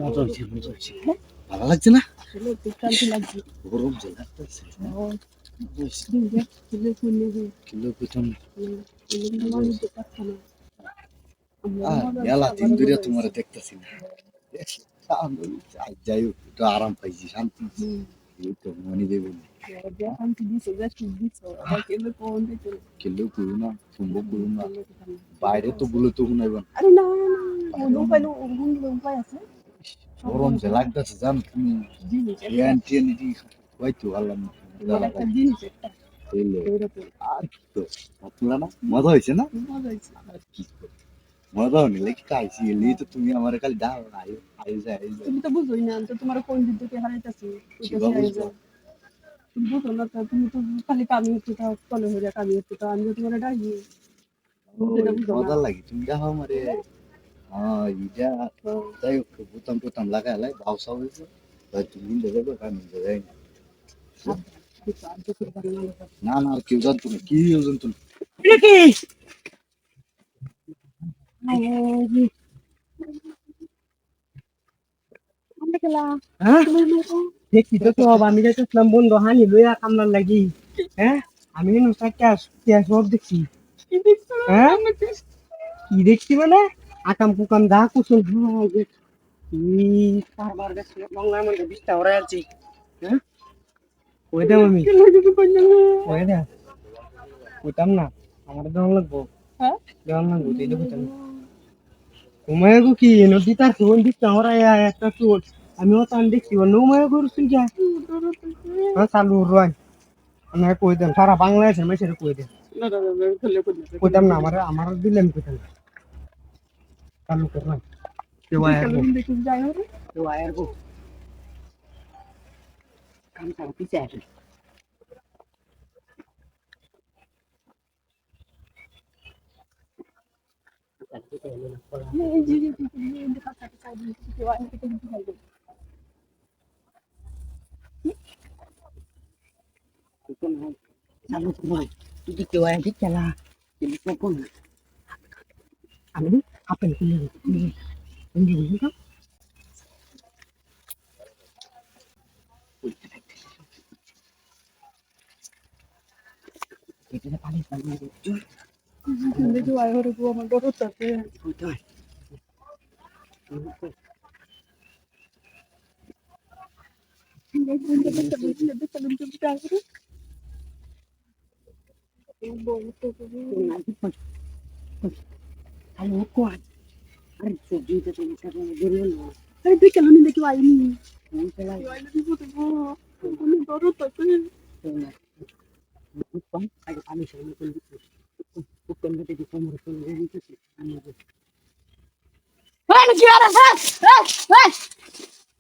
মজা হয়েছে ভালো লাগছে না গরম যে লাগতেছে কিলো পিছন মেলা দিন ধরে তোমার দেখতেছি না যাই হোক একটু আরাম পাইছি শান্তি এই তো মনে দেব কিলো করু না সম্ভব করু না বাইরে তো বলে তো গুনাইবেন গরম যে লাগতেছে জানো তুমি হয়তো আল্লাহ আর কি তো আপনারা না মজা হয়েছে না আর কি মজা হয়নি লেগে খাইছি এলি তো তুমি আমার খালি দাও আয়ো আয়ো যায় তুমি তো বুঝোই না তো তোমার কোন দিকে হারাইতাছি তুমি বুঝো না তুমি তো খালি কামি হচ্ছে তা কলে হয়ে যায় কামি হচ্ছে তা আমি তোমার ডাকি মজা লাগে তুমি যাও আমারে হ্যাঁ ইটা যাই হোক বোতাম টোতাম লাগাইলাই ভাও সাও হয়েছে তুমি দেখে কামি হয়ে যায় না না আর কেউ জানতো না কি জানতো না দেখছি তো সব আমি যাইতেছিলাম বন্ধু হানি লইয়া কামলার লাগি হ্যাঁ আমি সব দেখছি হ্যাঁ কি দেখছি মানে আকাম কুকাম দা কুসুম কারবার দেখছি বাংলার মধ্যে বিশটা ওরা আছি হ্যাঁ ওই দাম আমি ওই দা কইতাম না আমার দেওয়ান লাগবো দেওয়ান লাগবো এই দেখো উমায়াগু কি নদী তার ফোন দিচ্ছে আমরা একটা চোর আমিও তান দেখছি উমায়াগু রুসুন যা হ্যাঁ চালু রয় আমি কই দেন সারা বাংলাদেশের মেসের কই দেন কইতাম না আমার দিলে আমি কইতাম চালু কর না কেউ আয়ার গো কাম চাল পিছে আসে চালু কর তুই কেউ আয় ঠিক খেলা আমি আপেল কিনে দিই এটা পানি পানি দেখো আয় হরে গো আমার ডর হচ্ছে আরে দেখে আমি দেখি আইনি আমি